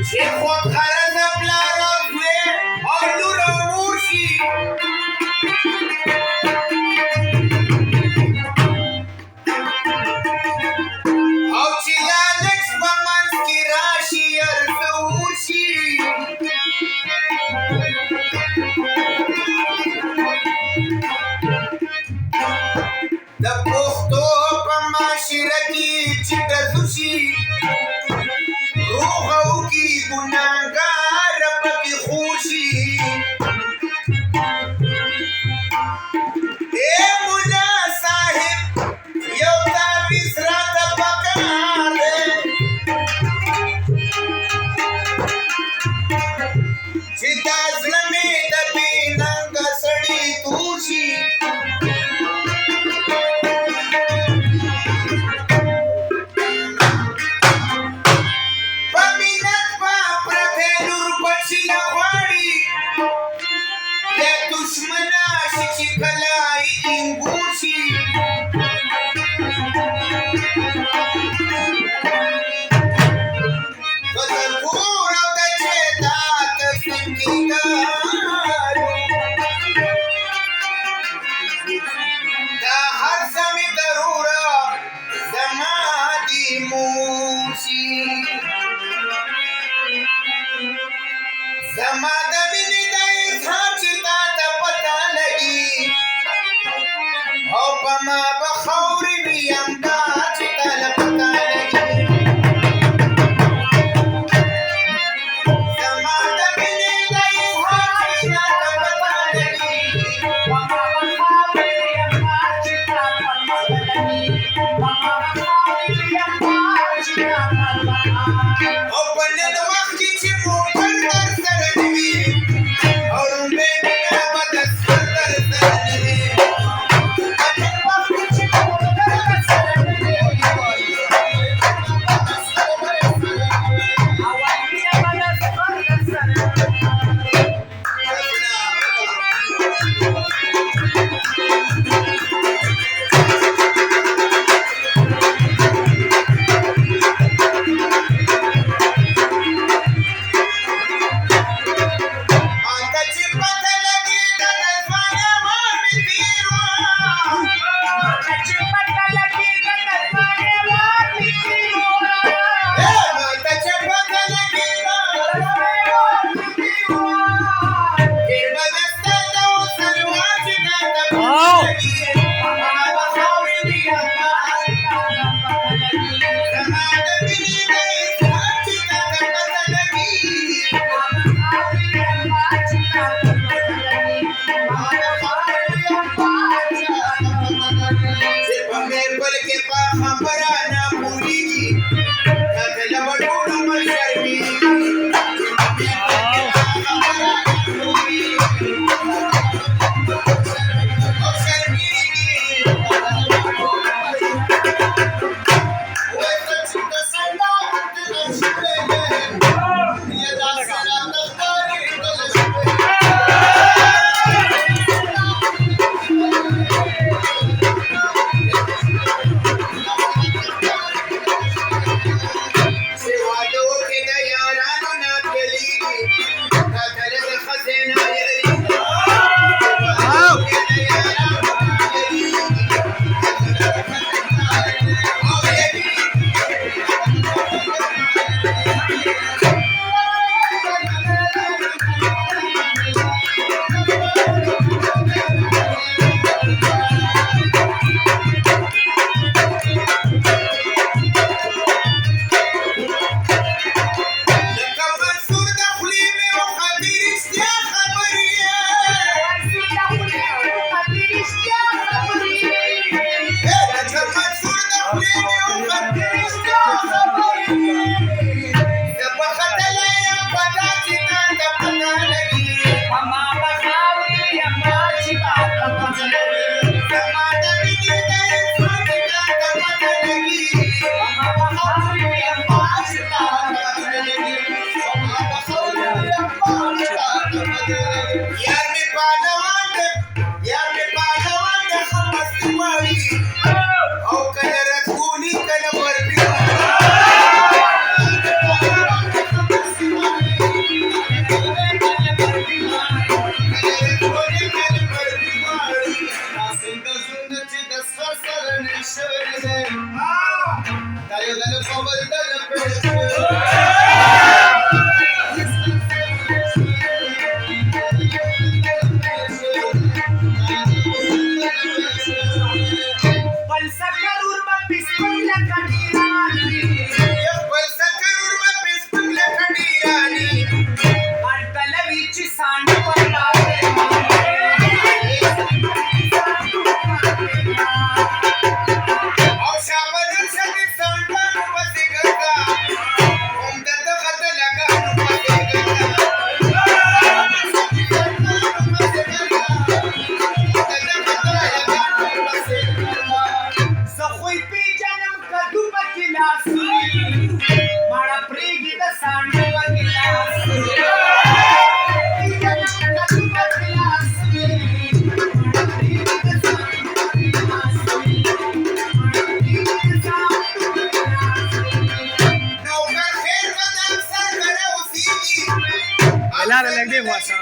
چې خود غرض پلار او زوی او لور او مور شي او چې لالچ په منځ کې راشي هر څه وشي د پښتو په معاشره کې چې ډزو شي روغ او کې ګناهګار پکې خور شي اے مولا صاحب یو تعویذ راته پکار دی چې دا زړه مې د بې ننګه سړي تور شي په مینت په پرتې لور بچي نه غواړي د دشمنه شي چې کله یې انګور شي که د کور او د جایداد څنګهګارو دا هر څه مې ضروره زما دې مور شي زما د مینې د اظهار چې تا ته پته لګي او په ما به خاورې وي همدا چې تا له پته لګي زما د مینې د اظهار چې تا ته پته لګي په ما به خاورې وي همدا چې تا ته پته لګي په ما به خاورې وي همدا چې تا ته پته لګي او په نن وخت کې چې موټر درسره نه وي او لومبې مینه به دستر درسره نه وي په نن وخت کې چې موټر درسره نه وي او مینه به دستر درسره نه وي Helal le de wasa.